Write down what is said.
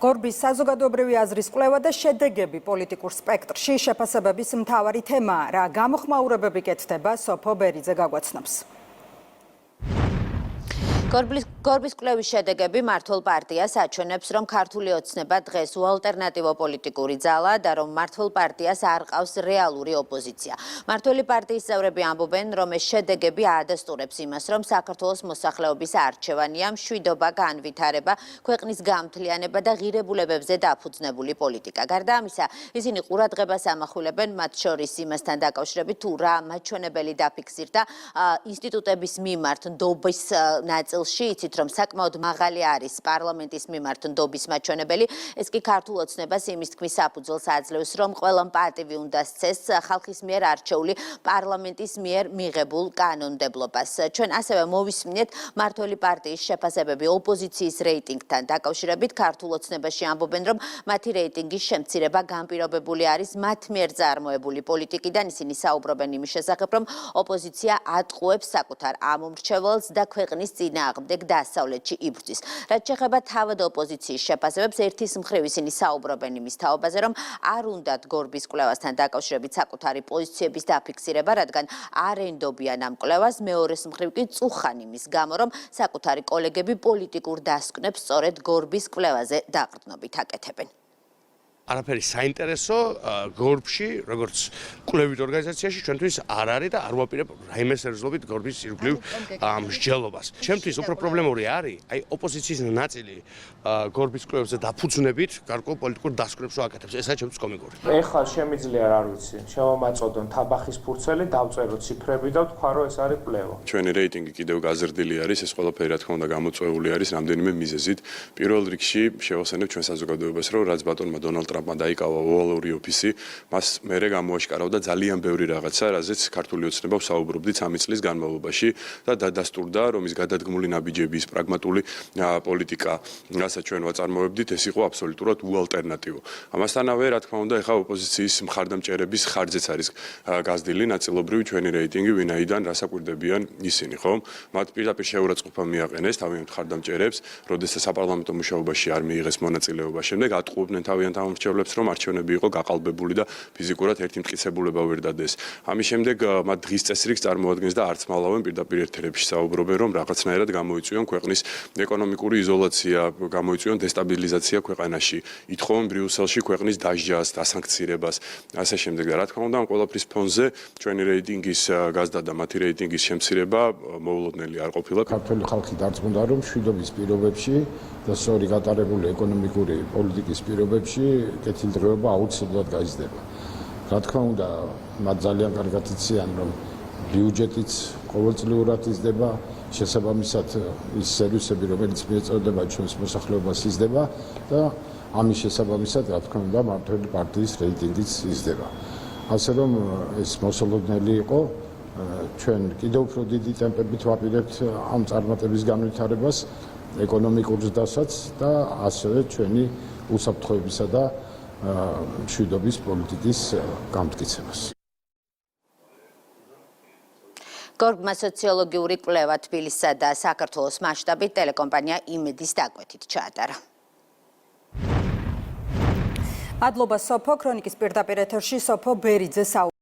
გორბის საზოგადოებრივი აზრის კვლევა და შედეგები პოლიტიკურ სპექტრში შეფასებების მთავარი თემაა. რა გამოხმაურებები კეთდება, სოფო ბერიძე გაგვაცნობს. გორბის კვლევის შედეგები მართლ პარტიას აჩვენებს, რომ ქართული ოცნება დღეს უალტერნატივო პოლიტიკური ძალაა და რომ მართლ პარტიას არ ყავს რეალური ოპოზიცია. მართველი პარტიის წევრები ამბობენ, რომ ეს შედეგები აადასტურებს იმას, რომ საქართველოს მოსახლეობის არჩევანია, მშვიდობა, განვითარება, ქვეყნის გამთლიანება და ღირებულებებზე დაფუძნებული პოლიტიკა. გარდა ამისა, ისინი ყურადღებას ამახვილებენ მათ შორის იმასთან დაკავშირებით, თუ რა მაჩვენებელი დაფიქსირდა ინსტიტუტების მიმართ ნდობის ნაწილში. იცით, რომ საკმაოდ მაღალი არის პარლამენტის მიმართ ნდობის მაჩვენებელი. ეს კი ქართულ ოცნებას იმის თქმის საფუძველს აძლევს, რომ ყველამ პატივი უნდა სცეს ხალხის მიერ არჩეული პარლამენტის მიერ მიღებულ კანონმდებლობას. ჩვენ ასევე მოვისმინეთ მართველი პარტიის შეფასებები ოპოზიციის რეიტინგთან დაკავშირებით. ქართულ ოცნებაში ამბობენ, რომ მათი რეიტინგის შემცირება განპირობებული არის მათ მიერ წარმოებული პოლიტიკიდან. ისინი საუბრობენ იმის შესახებ, რომ ოპოზიცია ატყუებს საკუთარ ამომრჩეველს და ქვეყნის წინააღმდეგ დასავლეთში იბრძვის. რაც შეეხება თავად ოპოზიციის შეფასებებს, ერთის მხრივ ისინი საუბრობენ იმის თაობაზე, რომ არ უნდათ გორბის კვლევასთან დაკავშირებით საკუთარი პოზიციების დაფიქსირება, რადგან არ ენდობიან ამ კვლევას, მეორეს მხრივ კი წუხან იმის გამო, რომ საკუთარი კოლეგები პოლიტიკურ დასკვნებს სწორედ გორბის კვლევაზე დაყრდნობით აკეთებენ. არაფერი საინტერესო გორბში, როგორც კვლევით ორგანიზაციაში ჩვენთვის არ არის და არ ვაპირებ რაიმე სერიოზულობით გორბის ირგვლივ მსჯელობას. ჩემთვის უფრო პრობლემური არის, აი ოპოზიციის ნაწილი გორბის კვლევებზე დაფუძნებით გარკვეულ პოლიტიკურ დასკვნებს ვაკეთებს. ესაა ჩემთვის კომიკური. ეხლა შემიძლია რა ვიცი, შევამაწოდონ თაბახის ფურცელი, დავწეროთ ციფრები და ვთქვა, რომ ეს არის კვლევა. ჩვენი რეიტინგი კიდევ გაზრდილი არის, ეს ყველაფერი რა თქმა უნდა გამოწვეული არის რამდენიმე მიზეზით. პირველ რიგში შევახსენებ ჩვენ საზოგადოებას, რომ რაც ბატონმა დონალდ ტრამპმა დაიკავა ოვალური ოფისი, მას მერე გამოაშკარავდა ძალიან ბევრი რაღაცა, რაზეც ქართული ოცნება ვსაუბრობდით 3 წლის განმავლობაში და დადასტურდა, რომ ის გადადგმული ნაბიჯები, ის პრაგმატული პოლიტიკა, რასაც ჩვენ ვაწარმოებდით, ეს იყო აბსოლუტურად უალტერნატივო. ამასთანავე, რა თქმა უნდა, ეხა ოპოზიციის მხარდამჭერების ხარჯზეც არის გაზრდილი ნაწილობრივი ჩვენი რეიტინგი, ვინაიდან რასაკვირდებიან ისინი, ხო? მათ პირდაპირ შეურაცხყოფა მიაყენეს თავიანთ მხარდამჭერებს, როდესაც საპარლამენტო მუშაობაში არ მიიღეს მონაწილეობა. შემდეგ ატყუებდნენ თავიანთ ამომრჩევლებს, რომ არჩევნები იყო გაყალბებული და ფიზიკურად ერთი მტკიცებულება ვერ დადეს. ამის შემდეგ მათ დღის წესრიგს წარმოადგენს და არც მალავენ პირდაპირ ეთერებში საუბრობენ, რომ რაღაცნაირად გამოიწვიონ ქვეყნის ეკონომიკური იზოლაცია, გამოიწვიონ დესტაბილიზაცია ქვეყანაში, ითხოვენ ბრიუსელში ქვეყნის დასჯას, დასანქცირებას, ასე შემდეგ და რა თქმა უნდა, ამ ყველაფრის ფონზე ჩვენი რეიტინგის გაზრდა და მათი რეიტინგის შემცირება მოულოდნელი არ ყოფილა. ქართული ხალხი დარწმუნდა, რომ მშვიდობის პირობებში და სწორი გატარებული ეკონომიკური პოლიტიკის პირობებში კეთილდღეობა აუცილებლად გაიზრდება. რა თქმა უნდა, მათ ძალიან კარგად იციან, რომ ბიუჯეტიც ყოველწლიურად იზრდება, შესაბამისად ის სერვისები, რომელიც მიეწოდება ჩვენს მოსახლეობას იზრდება და ამის შესაბამისად, რა თქმა უნდა, მართველი პარტიის რეიტინგიც იზრდება. ასე რომ ეს მოსალოდნელი იყო, ჩვენ კიდევ უფრო დიდი ტემპებით ვაპირებთ ამ წარმატების განვითარებას, ეკონომიკურ ზრდასაც და ასევე ჩვენი უსაფრთხოებისა და მშვიდობის პოლიტიკის გამტკიცებას. გორბმა სოციოლოგიური კვლევა თბილისსა და საქართველოს მასშტაბით ტელეკომპანია იმედის დაკვეთით ჩაატარა. მადლობა სოფო, ქრონიკის პირდაპირ ეთერში სოფო ბერიძე